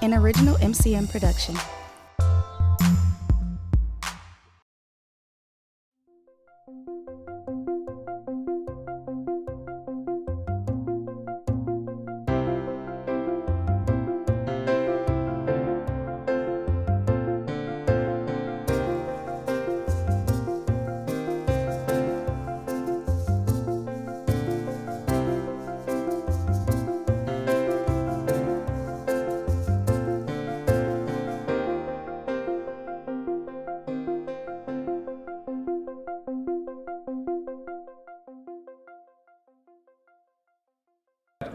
an original MCM production.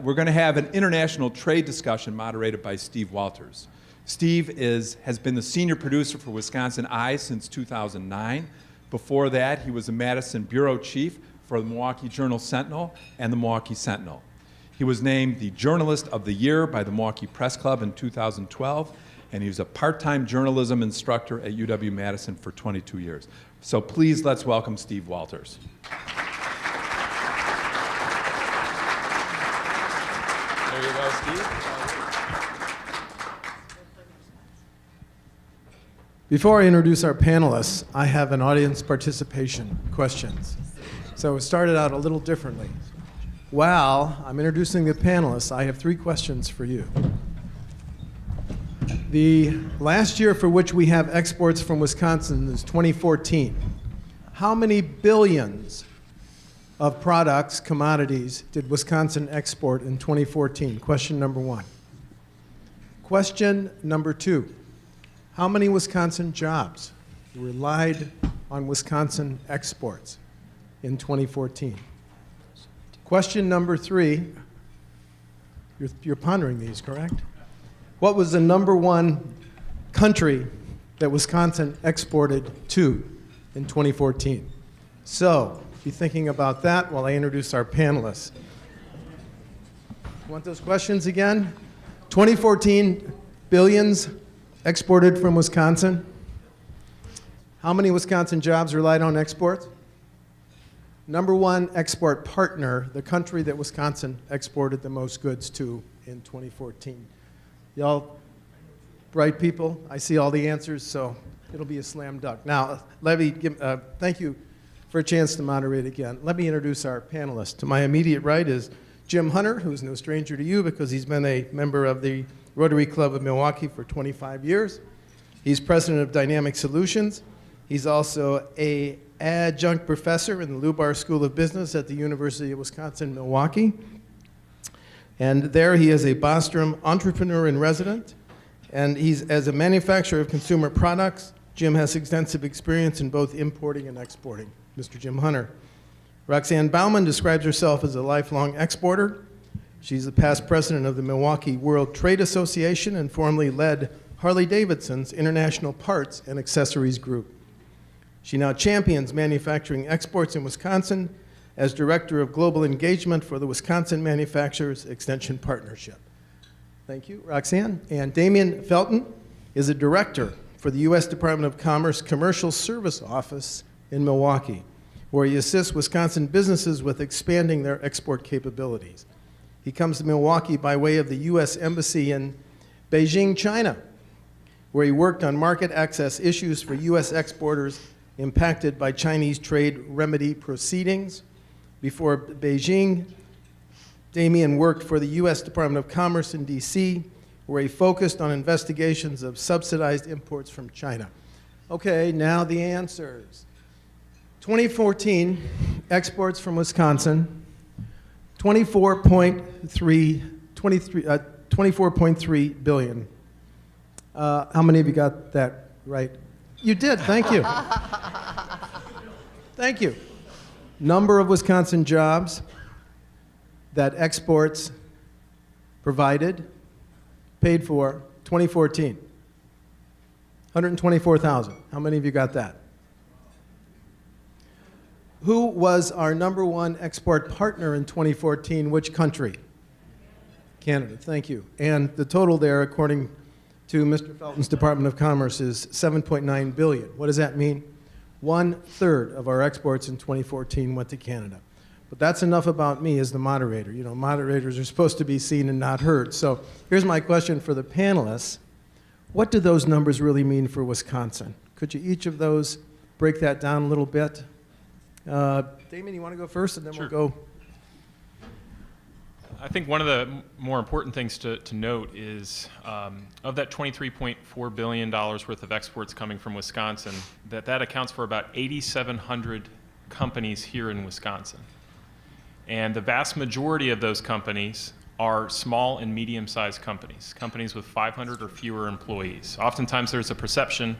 We're going to have an international trade discussion moderated by Steve Walters. Steve has been the senior producer for WisconsinEye since 2009. Before that, he was the Madison bureau chief for the Milwaukee Journal-Sentinel and the Milwaukee Sentinel. He was named the Journalist of the Year by the Milwaukee Press Club in 2012, and he was a part-time journalism instructor at UW-Madison for 22 years. So please, let's welcome Steve Walters. There you go, Steve. Before I introduce our panelists, I have an audience participation questions. So it started out a little differently. While I'm introducing the panelists, I have 3 questions for you. The last year for which we have exports from Wisconsin is 2014. How many billions of products, commodities, did Wisconsin export in 2014? Question number 1. Question number 2. How many Wisconsin jobs relied on Wisconsin exports in 2014? Question number 3. You're pondering these, correct? What was the number 1 country that Wisconsin exported to in 2014? So, be thinking about that while I introduce our panelists. Want those questions again? 2014 billions exported from Wisconsin. How many Wisconsin jobs relied on exports? Number 1 export partner, the country that Wisconsin exported the most goods to in 2014. Y'all bright people, I see all the answers, so it'll be a slam dunk. Now, thank you for a chance to moderate again. Let me introduce our panelists. To my immediate right is Jim Hunter, who's no stranger to you because he's been a member of the Rotary Club of Milwaukee for 25 years. He's president of Dynamic Solutions. He's also an adjunct professor in the Lubar School of Business at the University of Wisconsin-Milwaukee. And there he is a Bostrom entrepreneur in resident. And he's, as a manufacturer of consumer products, Jim has extensive experience in both importing and exporting. Mr. Jim Hunter. Roxanne Baumann describes herself as a lifelong exporter. She's the past president of the Milwaukee World Trade Association and formerly led Harley-Davidson's International Parts and Accessories Group. She now champions manufacturing exports in Wisconsin as Director of Global Engagement for the Wisconsin Manufacturers Extension Partnership. Thank you, Roxanne. And Damian Felton is a director for the U.S. Department of Commerce Commercial Service Office in Milwaukee, where he assists Wisconsin businesses with expanding their export capabilities. He comes to Milwaukee by way of the U.S. Embassy in Beijing, China, where he worked on market access issues for U.S. exporters impacted by Chinese trade remedy proceedings. Before Beijing, Damian worked for the U.S. Department of Commerce in D.C., where he focused on investigations of subsidized imports from China. Okay, now the answers. 2014 exports from Wisconsin, 24.3 billion. How many of you got that right? You did, thank you. Thank you. Number of Wisconsin jobs that exports provided, paid for, 2014. 124,000. How many of you got that? Who was our number 1 export partner in 2014? Which country? Canada, thank you. And the total there, according to Mr. Felton's Department of Commerce, is $7.9 billion. What does that mean? 1/3 of our exports in 2014 went to Canada. But that's enough about me as the moderator. You know, moderators are supposed to be seen and not heard. So here's my question for the panelists. What do those numbers really mean for Wisconsin? Could you each of those break that down a little bit? Damian, you want to go first, and then Sure. we'll go? I think one of the more important things to note is of that $23.4 billion worth of exports coming from Wisconsin, that accounts for about 8,700 companies here in Wisconsin. And the vast majority of those companies are small and medium-sized companies, companies with 500 or fewer employees. Oftentimes there's a perception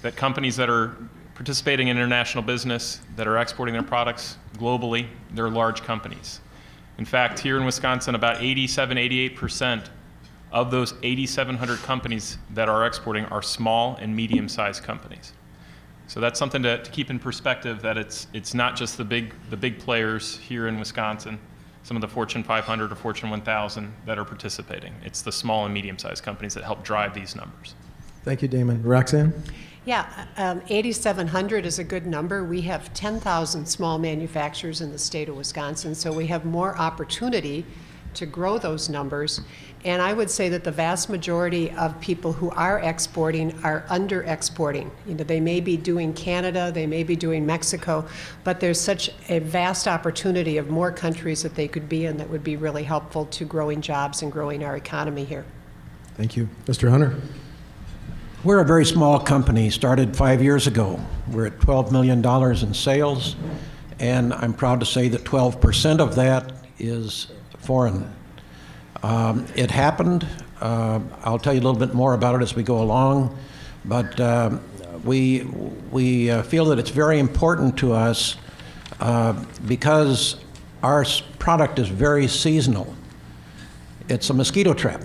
that companies that are participating in international business, that are exporting their products globally, they're large companies. In fact, here in Wisconsin, about 88% of those 8,700 companies that are exporting are small and medium-sized companies. So that's something to keep in perspective, that it's not just the big players here in Wisconsin, some of the Fortune 500 or Fortune 1000 that are participating. It's the small and medium-sized companies that help drive these numbers. Thank you, Damon. Roxanne? Yeah, 8,700 is a good number. We have 10,000 small manufacturers in the state of Wisconsin, so we have more opportunity to grow those numbers. And I would say that the vast majority of people who are exporting are under-exporting. You know, they may be doing Canada, they may be doing Mexico, but there's such a vast opportunity of more countries that they could be in that would be really helpful to growing jobs and growing our economy here. Thank you. Mr. Hunter? We're a very small company, started 5 years ago. We're at $12 million in sales, and I'm proud to say that 12% of that is foreign. It happened. I'll tell you a little bit more about it as we go along, but we feel that it's very important to us because our product is very seasonal. It's a mosquito trap.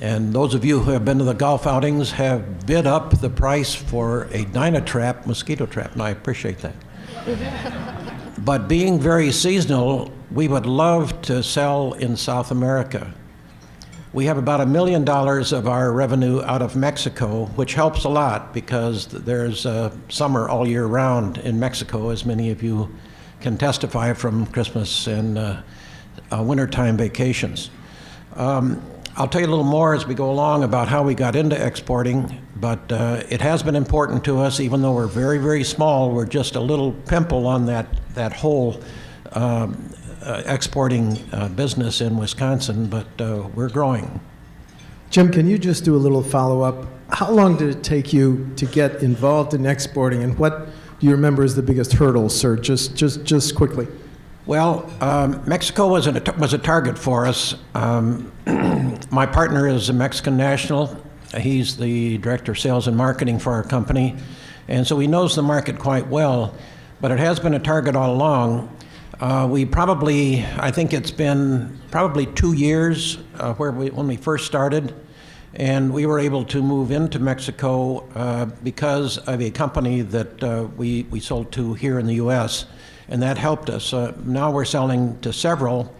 And those of you who have been to the golf outings have bid up the price for a Dynatrap mosquito trap, and I appreciate that. But being very seasonal, we would love to sell in South America. We have about $1 million of our revenue out of Mexico, which helps a lot because there's summer all year round in Mexico, as many of you can testify from Christmas and wintertime vacations. I'll tell you a little more as we go along about how we got into exporting, but it has been important to us, even though we're very, very small. We're just a little pimple on that whole exporting business in Wisconsin, but we're growing. Jim, can you just do a little follow-up? How long did it take you to get involved in exporting, and what do you remember as the biggest hurdles, sir? Just quickly. Well, Mexico was a target for us. My partner is a Mexican national. He's the director of sales and marketing for our company, and so he knows the market quite well, but it has been a target all along. I think it's been probably 2 years when we first started, and we were able to move into Mexico because of a company that we sold to here in the U.S., and that helped us. Now we're selling to several,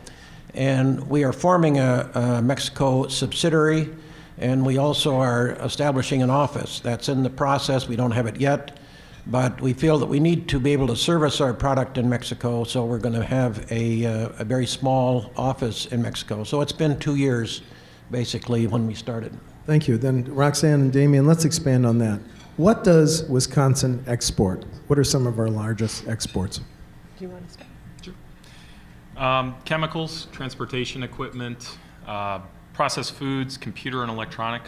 and we are forming a Mexico subsidiary, and we also are establishing an office. That's in the process. We don't have it yet, but we feel that we need to be able to service our product in Mexico, so we're going to have a very small office in Mexico. So it's been 2 years, basically, when we started. Thank you. Then Roxanne and Damian, let's expand on that. What does Wisconsin export? What are some of our largest exports? Do you want to start? Sure. Chemicals, transportation equipment, processed foods, computer and electronic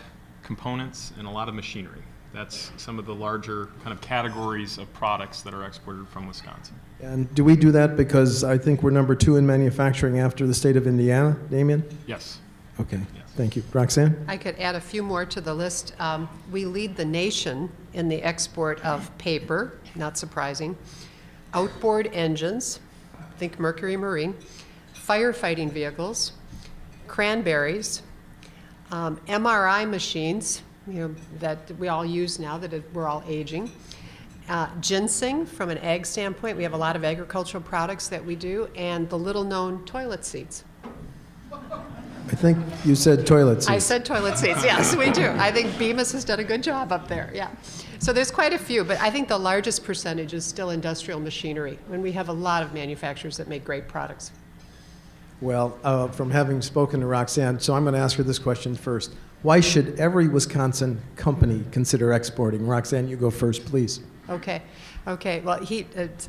components, and a lot of machinery. That's some of the larger kind of categories of products that are exported from Wisconsin. And do we do that because I think we're number 2 in manufacturing after the state of Indiana, Damian? Yes. Okay, Yes. thank you. Roxanne? I could add a few more to the list. We lead the nation in the export of paper, not surprising, outboard engines, think Mercury Marine, firefighting vehicles, cranberries, MRI machines, that we all use now that we're all aging, ginseng from an ag standpoint. We have a lot of agricultural products that we do, and the little-known toilet seats. think you said toilet seats. I said toilet seats, yes, we do. I think Bemis has done a good job up there, yeah. So there's quite a few, but I think the largest percentage is still industrial machinery, when we have a lot of manufacturers that make great products. Well, from having spoken to Roxanne, so I'm going to ask her this question first. Why should every Wisconsin company consider exporting? Roxanne, you go first, please. Okay. Well,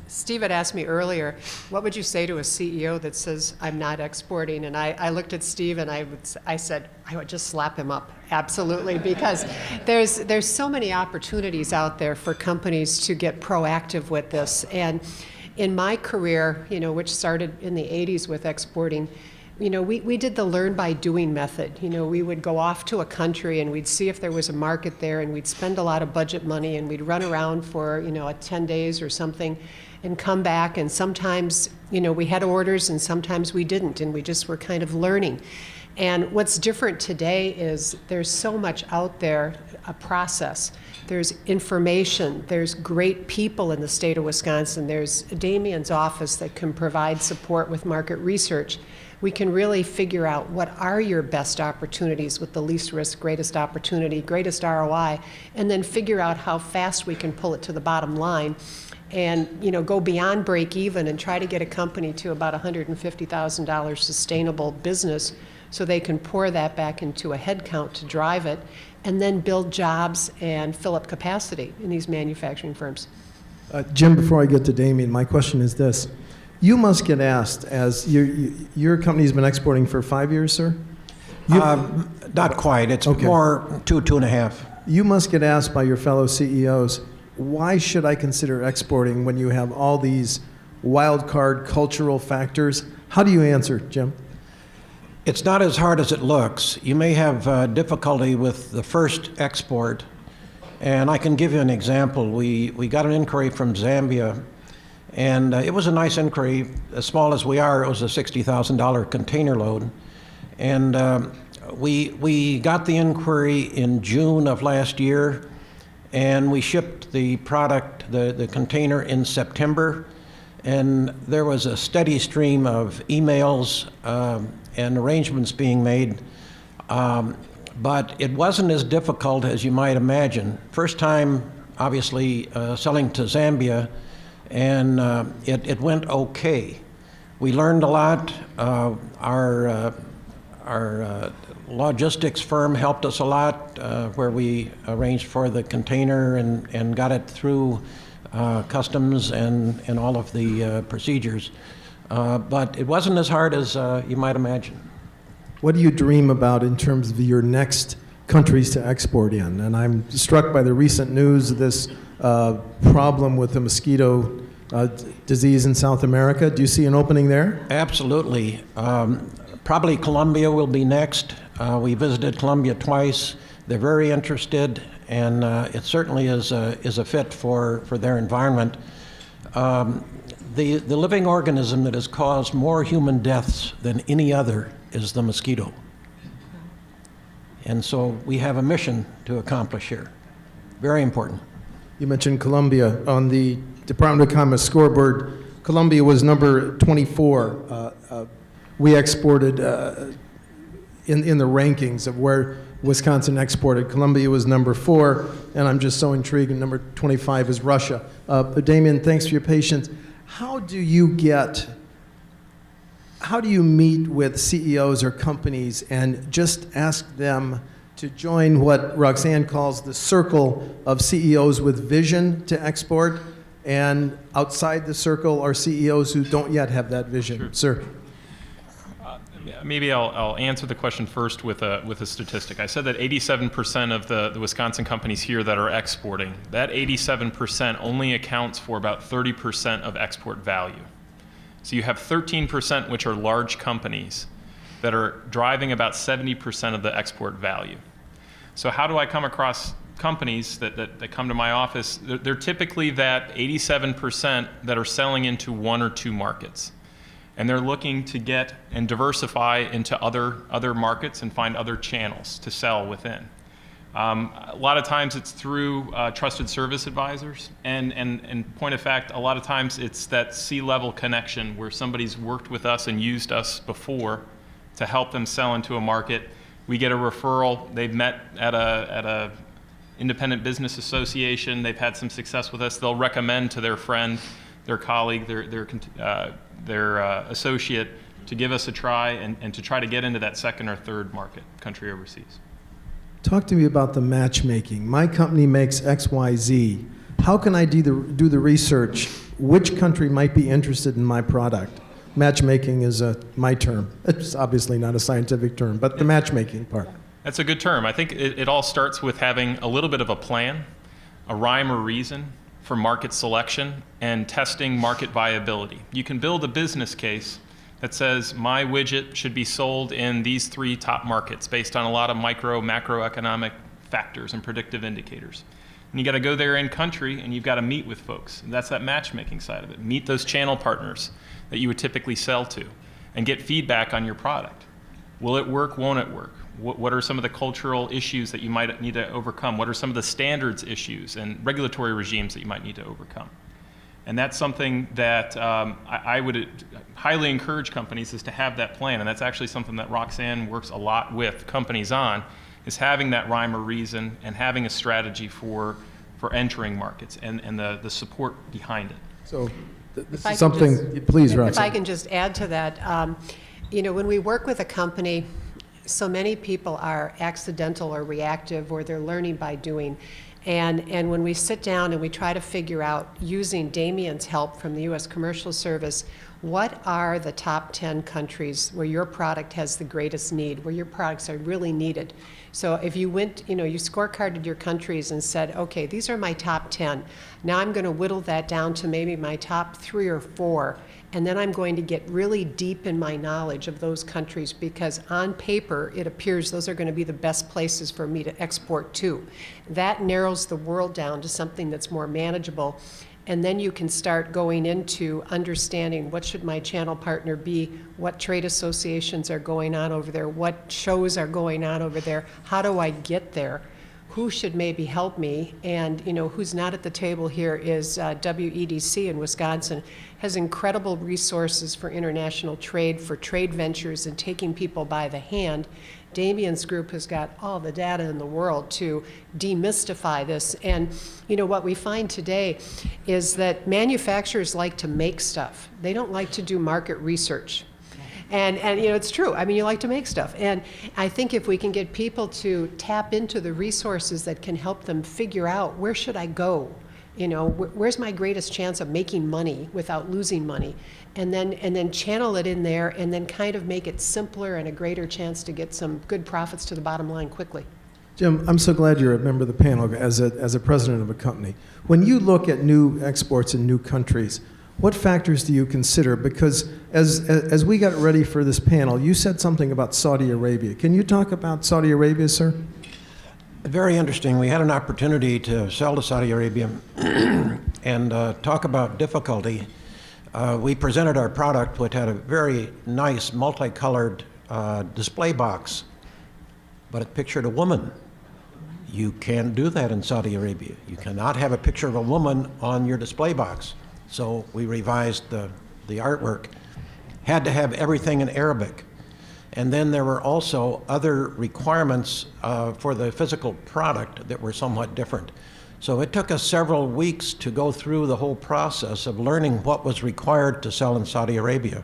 Steve had asked me earlier, what would you say to a CEO that says, I'm not exporting? And I looked at Steve and I said, I would just slap him up. Absolutely, because there's so many opportunities out there for companies to get proactive with this. And in my career, which started in the 80s with exporting, we did the learn by doing method. We would go off to a country and we'd see if there was a market there, and we'd spend a lot of budget money, and we'd run around for, 10 days or something and come back. And sometimes, we had orders and sometimes we didn't, and we just were kind of learning. And what's different today is there's so much out there, a process. There's information, there's great people in the state of Wisconsin. There's Damian's office that can provide support with market research. We can really figure out what are your best opportunities with the least risk, greatest opportunity, greatest ROI, and then figure out how fast we can pull it to the bottom line and go beyond break even and try to get a company to about $150,000 sustainable business so they can pour that back into a head count to drive it, and then build jobs and fill up capacity in these manufacturing firms. Jim, before I get to Damian, my question is this. You must get asked, as your company's been exporting for 5 years, sir? Not quite. It's Okay. more 2.5. You must get asked by your fellow CEOs, why should I consider exporting when you have all these wild card cultural factors? How do you answer, Jim? It's not as hard as it looks. You may have difficulty with the first export, and I can give you an example. We got an inquiry from Zambia, and it was a nice inquiry. As small as we are, it was a $60,000 container load. And we got the inquiry in June of last year, and we shipped the product, the container, in September. And there was a steady stream of emails and arrangements being made. But it wasn't as difficult as you might imagine. First time, obviously, selling to Zambia, and it went okay. We learned a lot. Our logistics firm helped us a lot, where we arranged for the container and got it through customs and all of the procedures. But it wasn't as hard as you might imagine. What do you dream about in terms of your next countries to export in? And I'm struck by the recent news of this problem with the mosquito disease in South America. Do you see an opening there? Absolutely. Probably Colombia will be next. We visited Colombia twice. They're very interested, and it certainly is a fit for their environment. The living organism that has caused more human deaths than any other is the mosquito. And so we have a mission to accomplish here. Very important. You mentioned Colombia. On the Department of Commerce scoreboard, Colombia was number 24. We exported in the rankings of where Wisconsin exported. Colombia was number 4, and I'm just so intrigued, and number 25 is Russia. Damian, thanks for your patience. How do you meet with CEOs or companies and just ask them to join what Roxanne calls the circle of CEOs with vision to export, and outside the circle are CEOs who don't yet have that vision? Sure. Sir. Maybe I'll answer the question first with a statistic. I said that 87% of the Wisconsin companies here that are exporting, that 87% only accounts for about 30% of export value. So you have 13%, which are large companies, that are driving about 70% of the export value. So how do I come across companies that come to my office? They're typically that 87% that are selling into 1 or 2 markets. And they're looking to get and diversify into other markets and find other channels to sell within. A lot of times it's through trusted service advisors, and point of fact, a lot of times it's that C-level connection where somebody's worked with us and used us before to help them sell into a market. We get a referral. They've met at a independent business association. They've had some success with us. They'll recommend to their friend, their colleague, their associate to give us a try and to try to get into that second or third market country overseas. Talk to me about the matchmaking. My company makes XYZ. How can I do the research? Which country might be interested in my product? Matchmaking is my term. It's obviously not a scientific term, but the matchmaking part. That's a good term. I think it all starts with having a little bit of a plan, a rhyme or reason for market selection, and testing market viability. You can build a business case that says my widget should be sold in these 3 top markets based on a lot of macroeconomic factors and predictive indicators. And you got to go there in country and you've got to meet with folks. And that's that matchmaking side of it. Meet those channel partners that you would typically sell to and get feedback on your product. Will it work? Won't it work? What are some of the cultural issues that you might need to overcome? What are some of the standards issues and regulatory regimes that you might need to overcome? And that's something that I would highly encourage companies is to have that plan. And that's actually something that Roxanne works a lot with companies on, is having that rhyme or reason and having a strategy for entering markets and the support behind it. So this is something, please, Roxanne. If I can just add to that, when we work with a company, so many people are accidental or reactive, or they're learning by doing. And when we sit down and we try to figure out, using Damian's help from the U.S. Commercial Service, what are the top 10 countries where your product has the greatest need, where your products are really needed? So if you went, you scorecarded your countries and said, okay, these are my top 10. Now I'm going to whittle that down to maybe my top 3 or 4. And then I'm going to get really deep in my knowledge of those countries, because on paper, it appears those are going to be the best places for me to export to. That narrows the world down to something that's more manageable. And then you can start going into understanding, what should my channel partner be, what trade associations are going on over there, what shows are going on over there, how do I get there? Who should maybe help me? And who's not at the table here is WEDC in Wisconsin, has incredible resources for international trade, for trade ventures and taking people by the hand. Damian's group has got all the data in the world to demystify this. And what we find today is that manufacturers like to make stuff. They don't like to do market research. And it's true. I mean, you like to make stuff. And I think if we can get people to tap into the resources that can help them figure out, where should I go? Where's my greatest chance of making money without losing money? And then channel it in there, and then kind of make it simpler and a greater chance to get some good profits to the bottom line quickly. Jim, I'm so glad you're a member of the panel as a president of a company. When you look at new exports in new countries, what factors do you consider? Because as we got ready for this panel, you said something about Saudi Arabia. Can you talk about Saudi Arabia, sir? Very interesting. We had an opportunity to sell to Saudi Arabia and talk about difficulty. We presented our product, which had a very nice multicolored display box, but it pictured a woman. You can't do that in Saudi Arabia. You cannot have a picture of a woman on your display box. So we revised the artwork. Had to have everything in Arabic. And then there were also other requirements for the physical product that were somewhat different. So it took us several weeks to go through the whole process of learning what was required to sell in Saudi Arabia.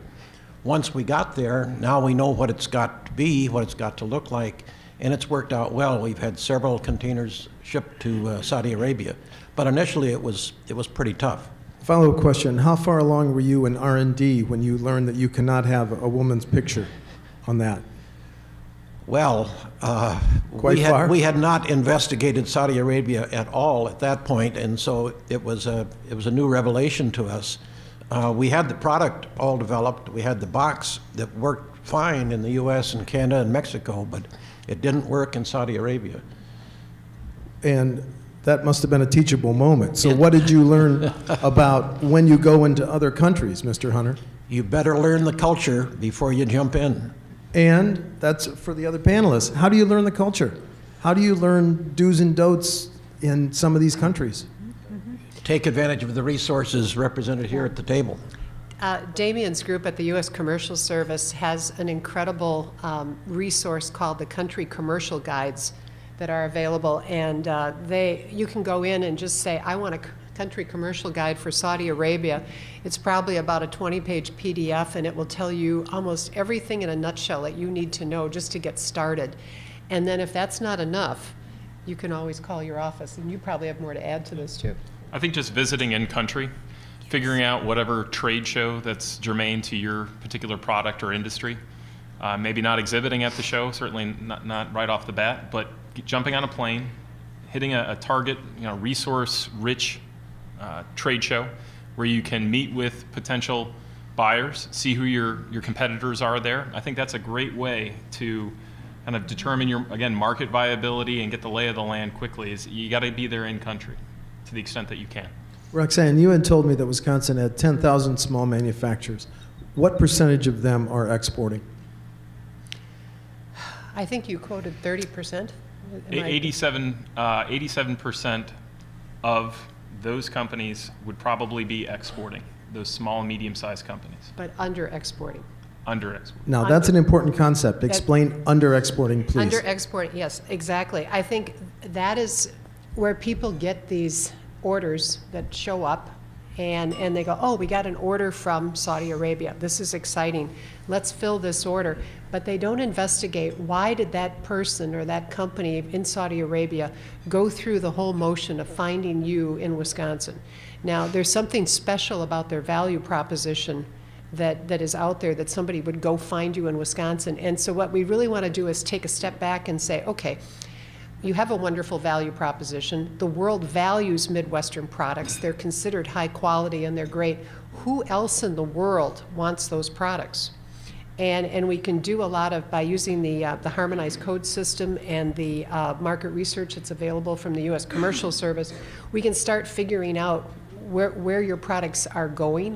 Once we got there, now we know what it's got to be, what it's got to look like, and it's worked out well. We've had several containers shipped to Saudi Arabia, but initially it was pretty tough. Follow-up question, how far along were you in R&D when you learned that you cannot have a woman's picture on that? Well, far? we had not investigated Saudi Arabia at all at that point, and so it was a new revelation to us. We had the product all developed. We had the box that worked fine in the U.S. and Canada and Mexico, but it didn't work in Saudi Arabia. And that must have been a teachable moment. So what did you learn about when you go into other countries, Mr. Hunter? You better learn the culture before you jump in. And that's for the other panelists. How do you learn the culture? How do you learn do's and don'ts in some of these countries? Take advantage of the resources represented here at the table. Damian's group at the U.S. Commercial Service has an incredible resource called the Country Commercial Guides that are available, and you can go in and just say, I want a country commercial guide for Saudi Arabia. It's probably about a 20-page PDF, and it will tell you almost everything in a nutshell that you need to know just to get started. And then if that's not enough, you can always call your office, and you probably have more to add to this too. I think just visiting in country, figuring out whatever trade show that's germane to your particular product or industry, maybe not exhibiting at the show, certainly not right off the bat, but jumping on a plane, hitting a target, resource-rich trade show where you can meet with potential buyers, see who your competitors are there. I think that's a great way to kind of determine your, again, market viability and get the lay of the land quickly. Is you got to be there in country to the extent that you can. Roxanne, you had told me that Wisconsin had 10,000 small manufacturers. What percentage of them are exporting? I think you quoted 30%. 87% of those companies would probably be exporting, those small and medium-sized companies. But under-exporting. Under-exporting. Now, that's an important concept. Explain under-exporting, please. Under-exporting, yes, exactly. I think that is where people get these orders that show up, and they go, oh, we got an order from Saudi Arabia. This is exciting. Let's fill this order. But they don't investigate why did that person or that company in Saudi Arabia go through the whole motion of finding you in Wisconsin. Now, there's something special about their value proposition that is out there that somebody would go find you in Wisconsin. And so what we really want to do is take a step back and say, okay, you have a wonderful value proposition. The world values Midwestern products. They're considered high quality and they're great. Who else in the world wants those products? And we can do a lot by using the harmonized code system and the market research that's available from the U.S. Commercial Service. We can start figuring out where your products are going,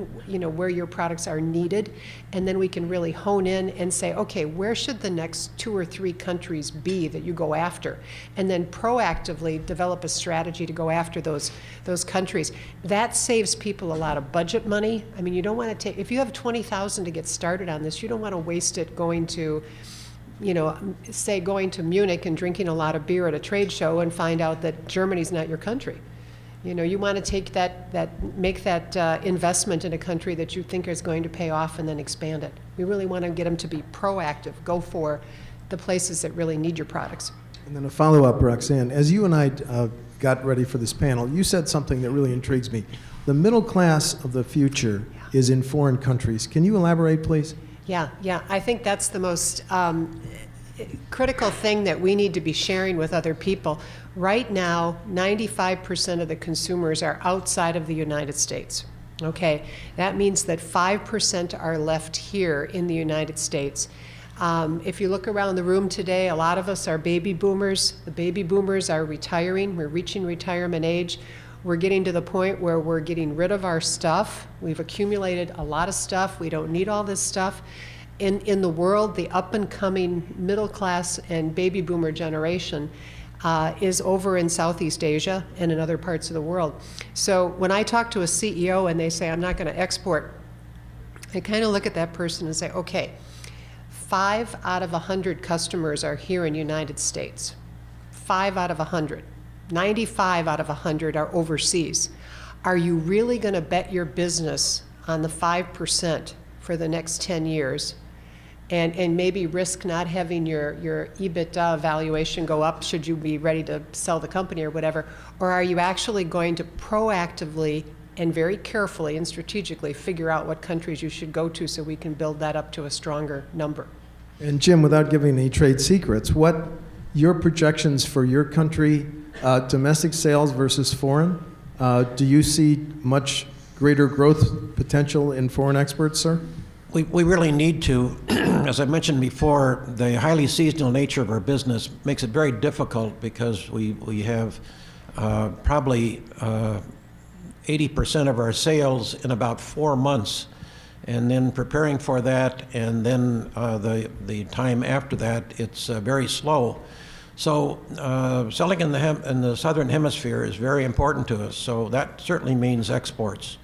where your products are needed, and then we can really hone in and say, okay, where should the next 2 or 3 countries be that you go after? And then proactively develop a strategy to go after those countries. That saves people a lot of budget money. I mean, you don't want to take, if you have $20,000 to get started on this, you don't want to waste it going to, say going to Munich and drinking a lot of beer at a trade show and find out that Germany's not your country. You want to take make that investment in a country that you think is going to pay off and then expand it. We really want to get them to be proactive, go for the places that really need your products. And then a follow-up, Roxanne. As you and I got ready for this panel, you said something that really intrigues me. The middle class of the future is in foreign countries. Can you elaborate, please? Yeah. I think that's the most critical thing that we need to be sharing with other people. Right now, 95% of the consumers are outside of the United States. Okay, that means that 5% are left here in the United States. If you look around the room today, a lot of us are baby boomers. The baby boomers are retiring. We're reaching retirement age. We're getting to the point where we're getting rid of our stuff. We've accumulated a lot of stuff. We don't need all this stuff. In the world, the up-and-coming middle class and baby boomer generation is over in Southeast Asia and in other parts of the world. So when I talk to a CEO and they say, I'm not going to export, I kind of look at that person and say, okay, 5 out of 100 customers are here in the United States. 5 out of 100. 95 out of 100 are overseas. Are you really going to bet your business on the 5% for the next 10 years? And maybe risk not having your EBITDA valuation go up should you be ready to sell the company or whatever? Or are you actually going to proactively and very carefully and strategically figure out what countries you should go to so we can build that up to a stronger number? And Jim, without giving any trade secrets, what your projections for your country, domestic sales versus foreign, do you see much greater growth potential in foreign exports, sir? We really need to. As I mentioned before, the highly seasonal nature of our business makes it very difficult because we have probably 80% of our sales in about 4 months, and then preparing for that, and then the time after that, it's very slow. So selling in the southern hemisphere is very important to us. So that certainly means exports.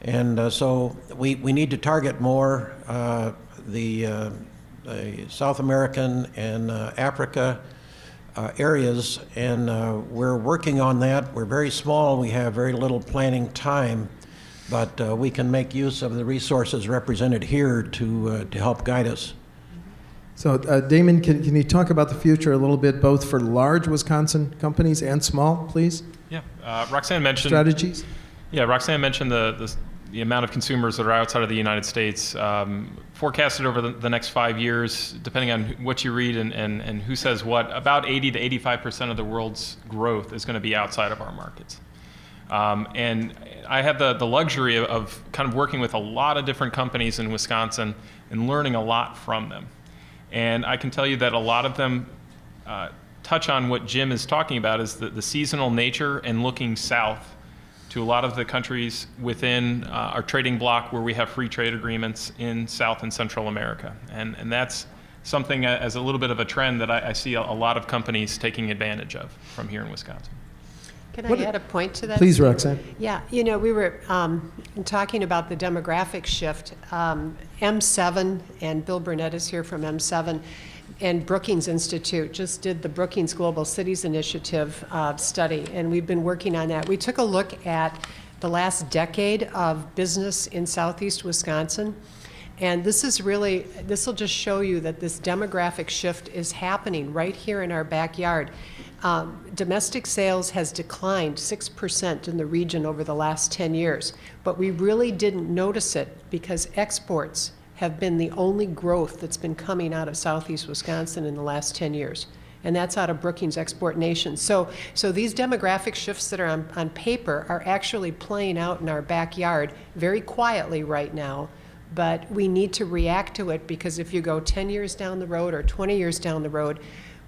And so we need to target more the South American and Africa areas, and we're working on that. We're very small. We have very little planning time, but we can make use of the resources represented here to help guide us. So, Damon, can you talk about the future a little bit, both for large Wisconsin companies and small, please? Yeah, Roxanne mentioned Strategies? Yeah, Roxanne mentioned the amount of consumers that are outside of the United States. Forecasted over the next 5 years, depending on what you read and who says what, about 80 to 85% of the world's growth is going to be outside of our markets. And I have the luxury of kind of working with a lot of different companies in Wisconsin and learning a lot from them. And I can tell you that a lot of them touch on what Jim is talking about, is the seasonal nature and looking south to a lot of the countries within our trading bloc where we have free trade agreements in South and Central America. And that's something as a little bit of a trend that I see a lot of companies taking advantage of from here in Wisconsin. Can I add a point to that? Please, Roxanne. Yeah, we were talking about the demographic shift. M7, and Bill Burnett is here from M7, and Brookings Institute just did the Brookings Global Cities Initiative study, and we've been working on that. We took a look at the last decade of business in southeast Wisconsin, and this will just show you that this demographic shift is happening right here in our backyard. Domestic sales has declined 6% in the region over the last 10 years, but we really didn't notice it because exports have been the only growth that's been coming out of southeast Wisconsin in the last 10 years. And that's out of Brookings Export Nation. So these demographic shifts that are on paper are actually playing out in our backyard very quietly right now, but we need to react to it, because if you go 10 years down the road or 20 years down the road,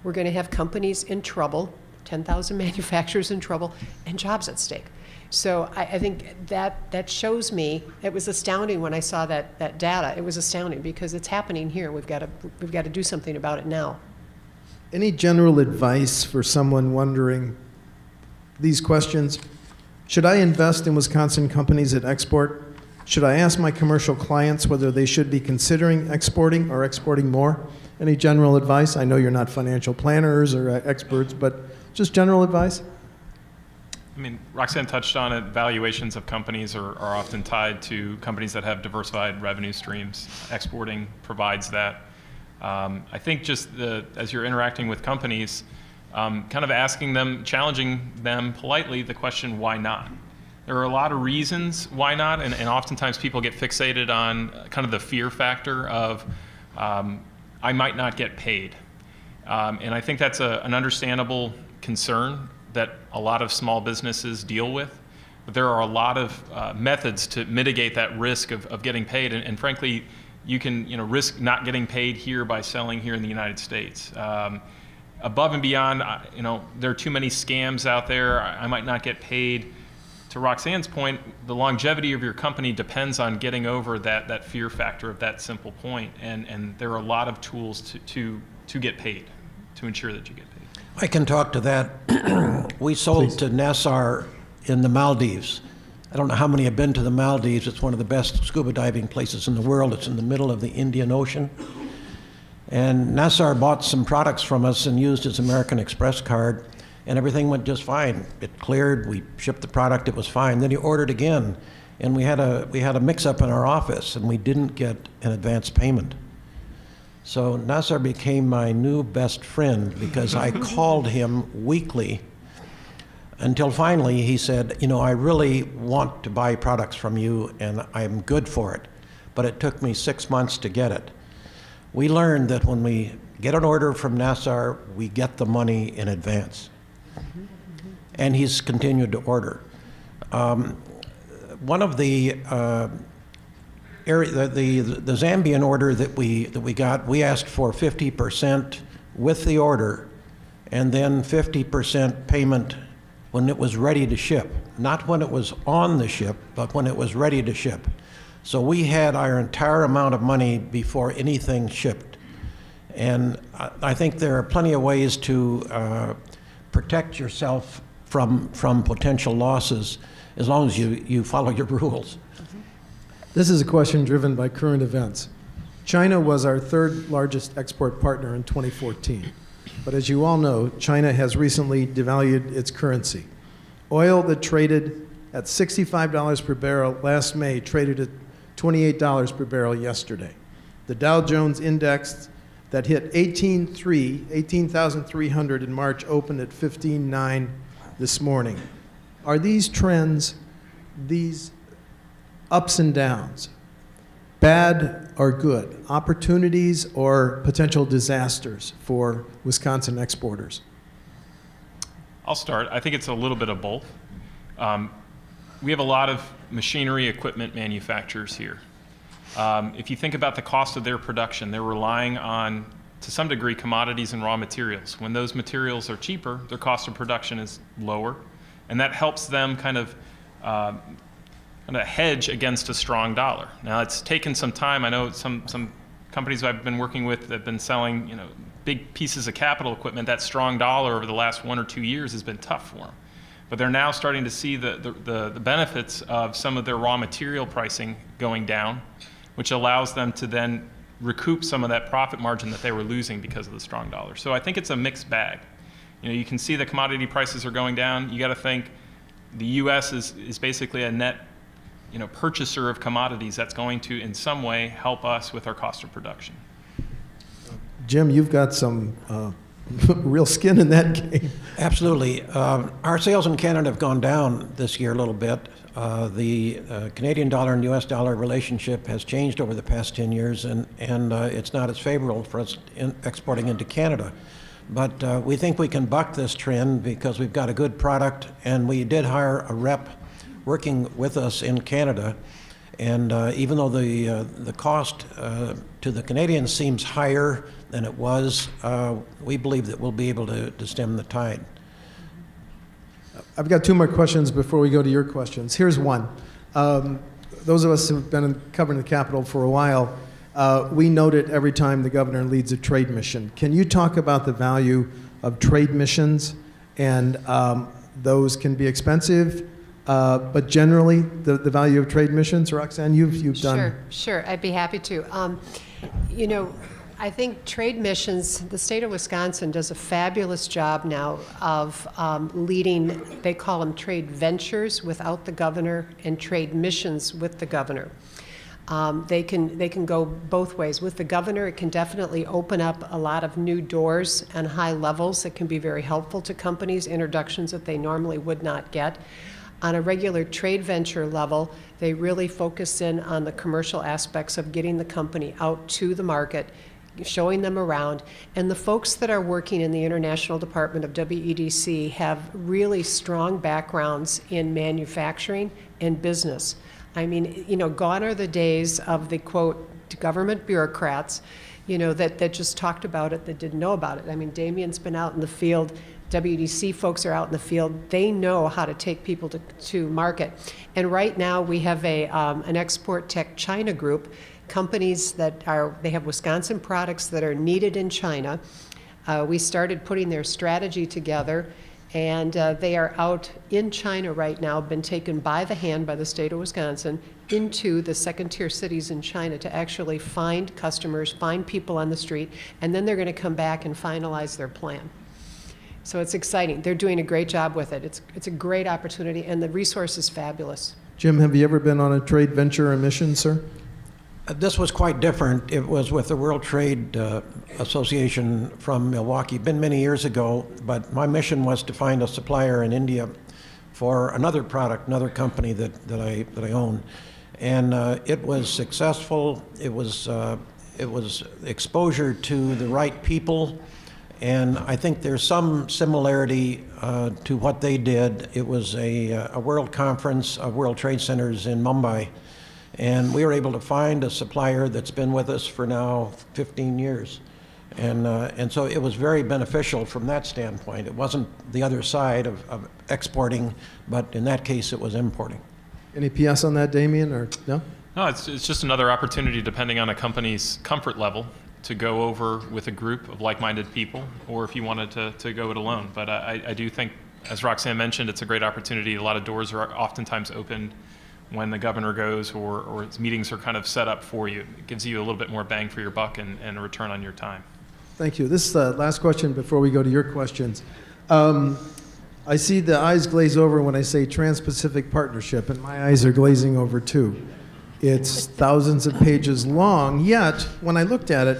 we're going to have companies in trouble, 10,000 manufacturers in trouble, and jobs at stake. So I think that shows me, it was astounding when I saw that data. It was astounding because it's happening here. We've got to do something about it now. Any general advice for someone wondering these questions? Should I invest in Wisconsin companies that export? Should I ask my commercial clients whether they should be considering exporting or exporting more? Any general advice? I know you're not financial planners or experts, but just general advice? I mean, Roxanne touched on it. Valuations of companies are often tied to companies that have diversified revenue streams. Exporting provides that. I think just as you're interacting with companies, kind of asking them, challenging them politely the question, why not? There are a lot of reasons why not, and oftentimes people get fixated on kind of the fear factor of, I might not get paid. And I think that's an understandable concern that a lot of small businesses deal with. But there are a lot of methods to mitigate that risk of getting paid. And frankly, you can risk not getting paid here by selling here in the United States. Above and beyond, there are too many scams out there. I might not get paid. To Roxanne's point, the longevity of your company depends on getting over that fear factor of that simple point. And there are a lot of tools to get paid, to ensure that you get paid. I can talk to that. We sold to Nassar in the Maldives. I don't know how many have been to the Maldives. It's one of the best scuba diving places in the world. It's in the middle of the Indian Ocean. And Nassar bought some products from us and used his American Express card, and everything went just fine. It cleared, we shipped the product, it was fine. Then he ordered again, and we had a mix-up in our office, and we didn't get an advance payment. So Nassar became my new best friend because I called him weekly until finally he said, I really want to buy products from you and I'm good for it. But it took me 6 months to get it. We learned that when we get an order from Nassar, we get the money in advance. And he's continued to order. One of the the Zambian order that we got, we asked for 50% with the order, and then 50% payment when it was ready to ship. Not when it was on the ship, but when it was ready to ship. So we had our entire amount of money before anything shipped. And I think there are plenty of ways to protect yourself from potential losses as long as you follow your rules. This is a question driven by current events. China was our third largest export partner in 2014. But as you all know, China has recently devalued its currency. Oil that traded at $65 per barrel last May traded at $28 per barrel yesterday. The Dow Jones Index that hit 18,300 in March opened at 15,900 this morning. Are these trends, these ups and downs, bad or good, opportunities or potential disasters for Wisconsin exporters? I'll start. I think it's a little bit of both. We have a lot of machinery equipment manufacturers here. If you think about the cost of their production, they're relying on, to some degree, commodities and raw materials. When those materials are cheaper, their cost of production is lower, and that helps them kind of hedge against a strong dollar. Now, it's taken some time. I know some companies I've been working with that have been selling, big pieces of capital equipment. That strong dollar over the last 1 or 2 years has been tough for them. But they're now starting to see the benefits of some of their raw material pricing going down, which allows them to then recoup some of that profit margin that they were losing because of the strong dollar. So I think it's a mixed bag. You can see the commodity prices are going down. You got to think the U.S. is basically a net purchaser of commodities that's going to, in some way, help us with our cost of production. Jim, you've got some real skin in that game. Absolutely. Our sales in Canada have gone down this year a little bit. The Canadian dollar and U.S. dollar relationship has changed over the past 10 years, and it's not as favorable for us exporting into Canada. But we think we can buck this trend because we've got a good product, and we did hire a rep working with us in Canada. And even though the cost to the Canadians seems higher than it was, we believe that we'll be able to stem the tide. I've got 2 more questions before we go to your questions. Here's one. Those of us who've been covering the Capitol for a while, we note it every time the governor leads a trade mission. Can you talk about the value of trade missions? And those can be expensive, but generally the value of trade missions. Roxanne, you've done. Sure, I'd be happy to. I think trade missions, the state of Wisconsin does a fabulous job now of leading, they call them trade ventures without the governor and trade missions with the governor. They can go both ways. With the governor, it can definitely open up a lot of new doors and high levels that can be very helpful to companies, introductions that they normally would not get. On a regular trade venture level, they really focus in on the commercial aspects of getting the company out to the market, showing them around. And the folks that are working in the International Department of WEDC have really strong backgrounds in manufacturing and business. I mean, gone are the days of the, quote, government bureaucrats, that just talked about it, that didn't know about it. I mean, Damian's been out in the field. WDC folks are out in the field. They know how to take people to market. And right now we have an Export Tech China group, companies they have Wisconsin products that are needed in China. We started putting their strategy together, and they are out in China right now, been taken by the hand by the state of Wisconsin into the second-tier cities in China to actually find customers, find people on the street, and then they're going to come back and finalize their plan. So it's exciting. They're doing a great job with it. It's a great opportunity, and the resource is fabulous. Jim, have you ever been on a trade venture or mission, sir? This was quite different. It was with the World Trade Association from Milwaukee. Been many years ago, but my mission was to find a supplier in India for another product, another company that I own, and it was successful. It was exposure to the right people, and I think there's some similarity to what they did. It was a world conference of World Trade Centers in Mumbai. And we were able to find a supplier that's been with us for now 15 years. And so it was very beneficial from that standpoint. It wasn't the other side of exporting, but in that case it was importing. Any PS on that, Damian, or no? No, it's just another opportunity, depending on a company's comfort level, to go over with a group of like-minded people, or if you wanted to go it alone. But I do think, as Roxanne mentioned, it's a great opportunity. A lot of doors are oftentimes opened when the governor goes or its meetings are kind of set up for you. It gives you a little bit more bang for your buck and a return on your time. Thank you. This is the last question before we go to your questions. I see the eyes glaze over when I say Trans-Pacific Partnership, and my eyes are glazing over too. It's thousands of pages long, yet when I looked at it,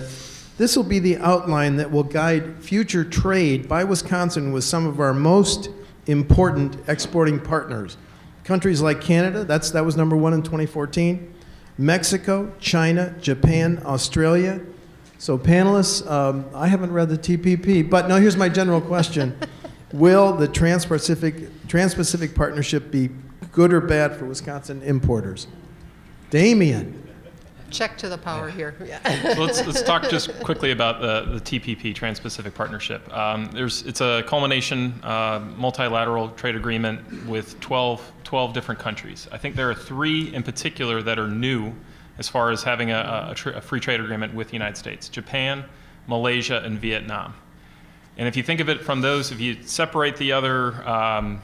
this will be the outline that will guide future trade by Wisconsin with some of our most important exporting partners. Countries like Canada, that was number one in 2014, Mexico, China, Japan, Australia. So panelists, I haven't read the TPP, but now here's my general question. Will the Trans-Pacific Partnership be good or bad for Wisconsin importers? Damian. Check to the power here. Yeah. So let's talk just quickly about the TPP, Trans-Pacific Partnership. It's a culmination multilateral trade agreement with 12 different countries. I think there are 3 in particular that are new as far as having a free trade agreement with the United States: Japan, Malaysia, and Vietnam. And if you think of it from those, if you separate the other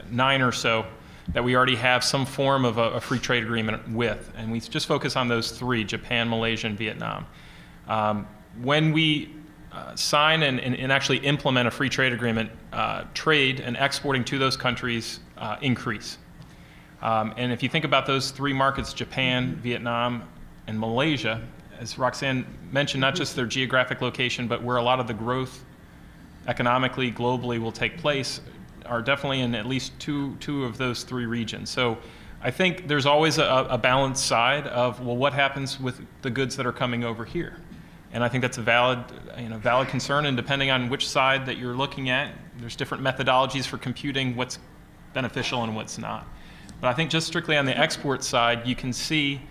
9 or so that we already have some form of a free trade agreement with, and we just focus on those 3, Japan, Malaysia, and Vietnam. When we sign and actually implement a free trade agreement, trade and exporting to those countries increase. And if you think about those 3 markets, Japan, Vietnam, and Malaysia, as Roxanne mentioned, not just their geographic location, but where a lot of the growth economically, globally will take place, are definitely in at least two of those 3 regions. So I think there's always a balanced side of, well, what happens with the goods that are coming over here? And I think that's a valid concern, and depending on which side that you're looking at, there's different methodologies for computing what's beneficial and what's not. But I think just strictly on the export side, you can see,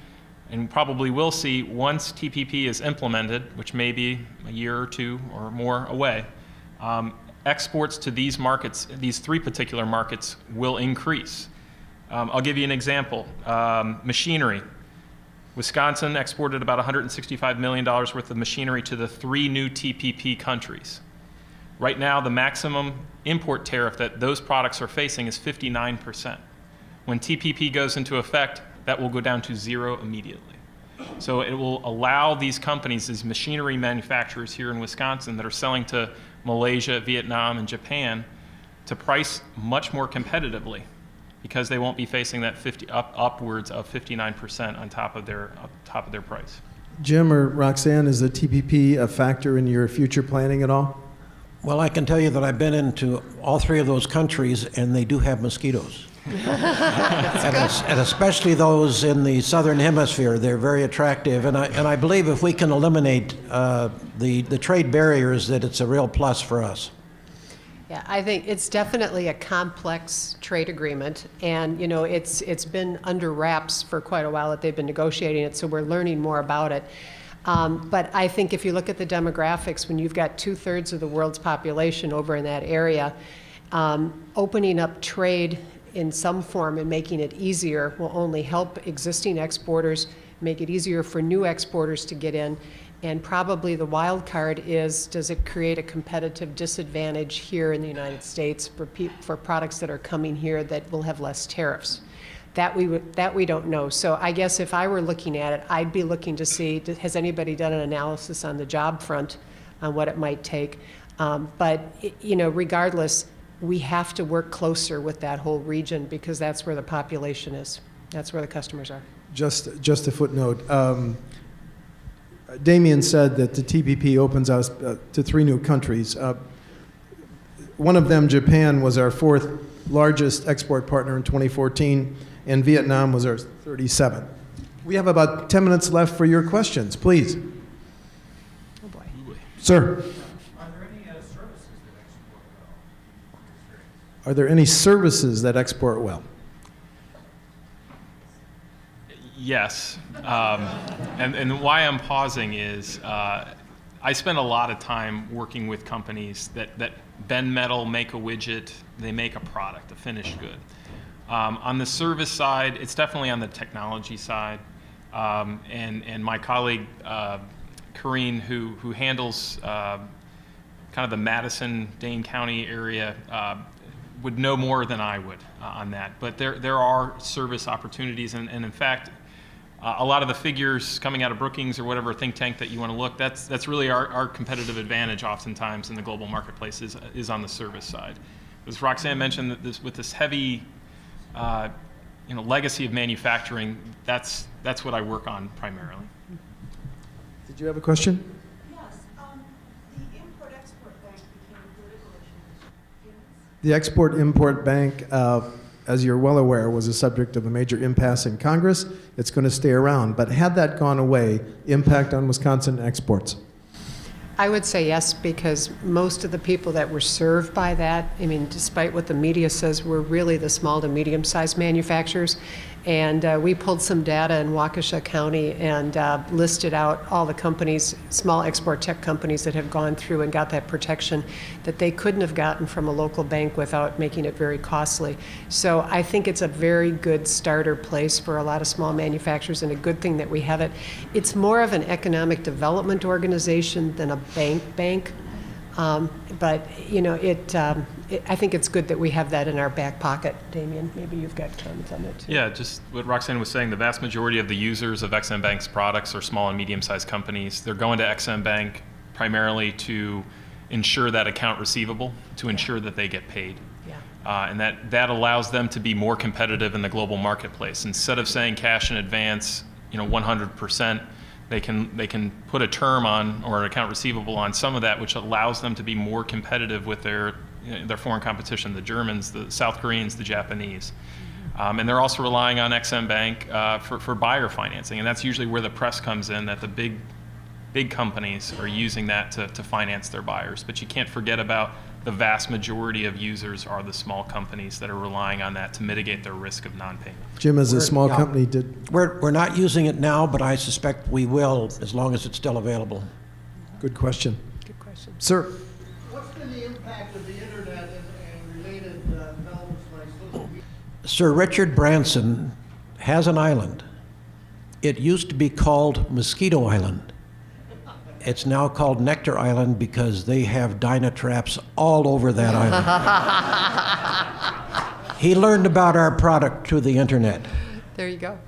and probably will see, once TPP is implemented, which may be a year or 2 or more away, exports to these markets, these 3 particular markets, will increase. I'll give you an example. Machinery. Wisconsin exported about $165 million worth of machinery to the 3 new TPP countries. Right now, the maximum import tariff that those products are facing is 59%. When TPP goes into effect, that will go down to 0 immediately. So it will allow these companies, these machinery manufacturers here in Wisconsin that are selling to Malaysia, Vietnam, and Japan, to price much more competitively, because they won't be facing that upwards of 59% on top of their price. Jim or Roxanne, is the TPP a factor in your future planning at all? Well, I can tell you that I've been into all 3 of those countries, and they do have mosquitoes. and especially those in the southern hemisphere, they're very attractive. And I believe if we can eliminate the trade barriers, that it's a real plus for us. Yeah, I think it's definitely a complex trade agreement, and it's been under wraps for quite a while that they've been negotiating it, so we're learning more about it. But I think if you look at the demographics, when you've got 2/3 of the world's population over in that area, opening up trade in some form and making it easier will only help existing exporters, make it easier for new exporters to get in. And probably the wild card is, does it create a competitive disadvantage here in the United States for products that are coming here that will have less tariffs? That we don't know. So I guess if I were looking at it, I'd be looking to see, has anybody done an analysis on the job front on what it might take? But regardless, we have to work closer with that whole region, because that's where the population is. That's where the customers are. Just a footnote. Damian said that the TPP opens us to 3 new countries. One of them, Japan, was our 4th largest export partner in 2014, and Vietnam was our 37th. We have about 10 minutes left for your questions, please. Oh boy. Sir. Are there any services that export well? Yes, and why I'm pausing is I spend a lot of time working with companies that bend metal, make a widget, they make a product, a finished good. On the service side, it's definitely on the technology side, and my colleague Corrine, who handles kind of the Madison, Dane County area, would know more than I would on that. But there are service opportunities, and in fact, a lot of the figures coming out of Brookings or whatever think tank that you want to look, that's really our competitive advantage oftentimes in the global marketplace is on the service side. As Roxanne mentioned, that with this heavy legacy of manufacturing, that's what I work on primarily. Did you have a question? Yes, the Import-Export Bank became a political issue. The Export-Import Bank, as you're well aware, was a subject of a major impasse in Congress. It's going to stay around. But had that gone away, impact on Wisconsin exports? I would say yes, because most of the people that were served by that, I mean, despite what the media says, were really the small to medium-sized manufacturers. And we pulled some data in Waukesha County and listed out all the companies, small export tech companies that have gone through and got that protection that they couldn't have gotten from a local bank without making it very costly. So I think it's a very good starter place for a lot of small manufacturers, and a good thing that we have it. It's more of an economic development organization than a bank. But I think it's good that we have that in our back pocket. Damian, maybe you've got comments on that too. Yeah, just what Roxanne was saying, the vast majority of the users of XM Bank's products are small and medium-sized companies. They're going to XM Bank primarily to ensure that account receivable, to ensure that they get paid. Yeah. And that allows them to be more competitive in the global marketplace. Instead of saying cash in advance, 100%, they can put a term on or an account receivable on some of that, which allows them to be more competitive with their foreign competition, the Germans, the South Koreans, the Japanese. And they're also relying on XM Bank for buyer financing, and that's usually where the press comes in, that the big companies are using that to finance their buyers. But you can't forget about the vast majority of users are the small companies that are relying on that to mitigate their risk of non-payment. Jim, as a small yeah. company, did... We're not using it now, but I suspect we will as long as it's still available. Good question. Good question. Sir? What's been the impact of the internet and related developments like social media? Sir Richard Branson has an island. It used to be called Mosquito Island. It's now called Nectar Island because they have Dynatraps all over that island. He learned about our product through the internet. There you go.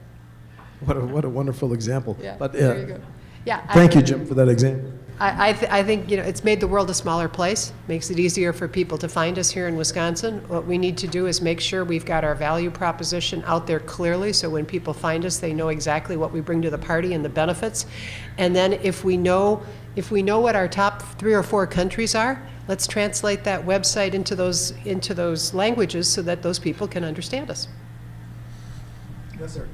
What a wonderful example. Yeah, But, there you go. Yeah. Thank you, Jim, for that example. I think it's made the world a smaller place, makes it easier for people to find us here in Wisconsin. What we need to do is make sure we've got our value proposition out there clearly, so when people find us, they know exactly what we bring to the party and the benefits. And then if we know what our top 3 or 4 countries are, let's translate that website into those languages so that those people can understand us. Yes, sir.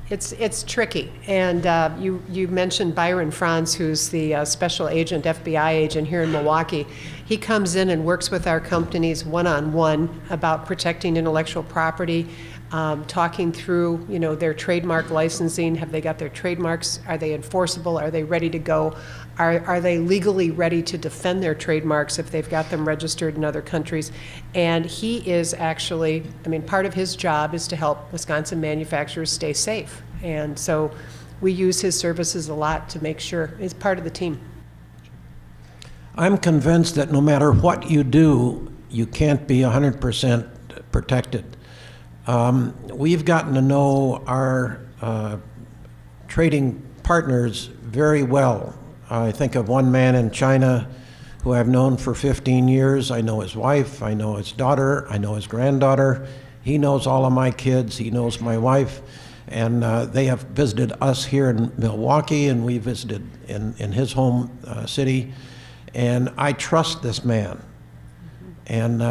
It's tricky, and you mentioned Byron Franz, who's the special agent, FBI agent here in Milwaukee. He comes in and works with our companies one-on-one about protecting intellectual property, talking through their trademark licensing. Have they got their trademarks? Are they enforceable? Are they ready to go? Are they legally ready to defend their trademarks if they've got them registered in other countries? And he is actually, part of his job is to help Wisconsin manufacturers stay safe. And so we use his services a lot to make sure he's part of the team. I'm convinced that no matter what you do, you can't be 100% protected. We've gotten to know our trading partners very well. I think of one man in China who I've known for 15 years. I know his wife, I know his daughter, I know his granddaughter. He knows all of my kids, he knows my wife. And they have visited us here in Milwaukee, and we visited in his home city. And I trust this man. And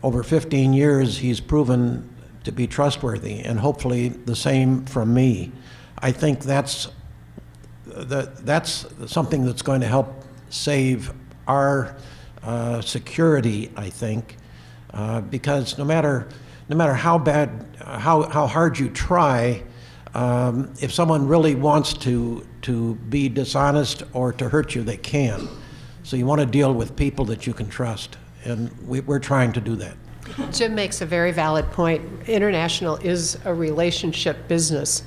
over 15 years, he's proven to be trustworthy, and hopefully the same from me. I think that's something that's going to help save our security, I think, because no matter how bad, how hard you try, if someone really wants to be dishonest or to hurt you, they can. So you want to deal with people that you can trust, and we're trying to do that. Jim makes a very valid point. International is a relationship business,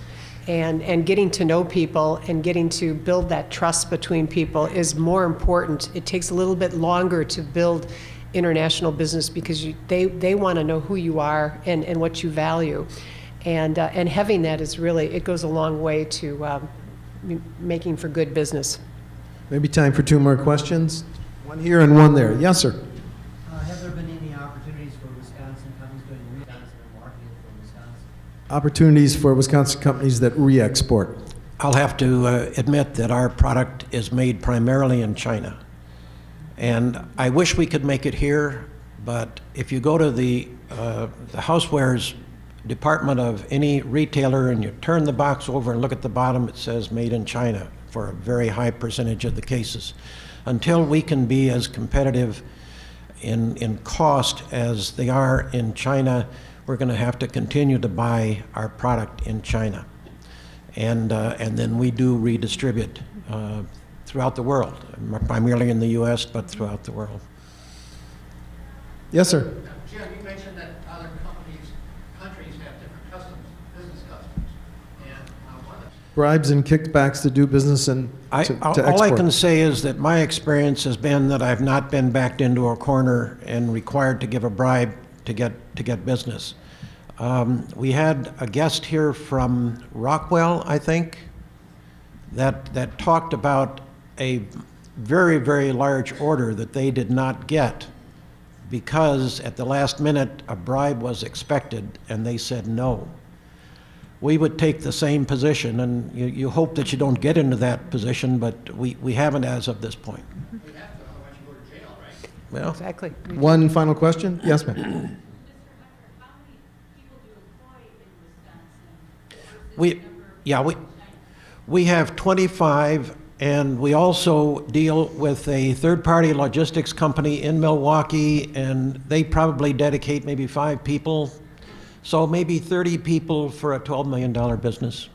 and getting to know people and getting to build that trust between people is more important. It takes a little bit longer to build international business because they want to know who you are and what you value. And having that is really, it goes a long way to making for good business. Maybe time for 2 more questions. One here and one there. Yes, sir. Have there been any opportunities for Wisconsin companies doing Wisconsin and marketing for Wisconsin? Opportunities for Wisconsin companies that re-export. I'll have to admit that our product is made primarily in China. And I wish we could make it here, but if you go to the housewares department of any retailer and you turn the box over and look at the bottom, it says made in China for a very high percentage of the cases. Until we can be as competitive in cost as they are in China, we're going to have to continue to buy our product in China. And then we do redistribute throughout the world, primarily in the U.S., but throughout the world. Yes, sir. Jim, you mentioned that other countries have different customs, business customs, and one of the Bribes and kickbacks to do business and to export. All I can say is that my experience has been that I've not been backed into a corner and required to give a bribe to get business. We had a guest here from Rockwell, I think, that talked about a very, very large order that they did not get because at the last minute a bribe was expected and they said no. We would take the same position, and you hope that you don't get into that position, but we haven't as of this point. you have to, otherwise you go to jail, right? Well, Exactly. One final question? Yes, ma'am. we have 25, and we also deal with a third-party logistics company in Milwaukee, and they probably dedicate maybe 5 people, so maybe 30 people for a $12 million business.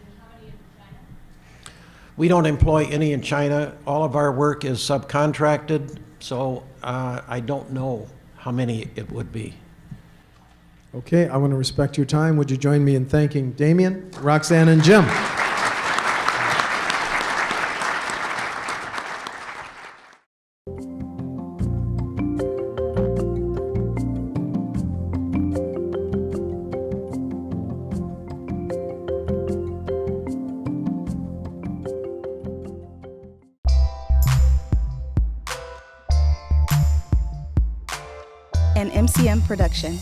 And how many in China? We don't employ any in China. All of our work is subcontracted, so I don't know how many it would be. Okay, I want to respect your time. Would you join me in thanking Damian, Roxanne, and Jim? An MCM production.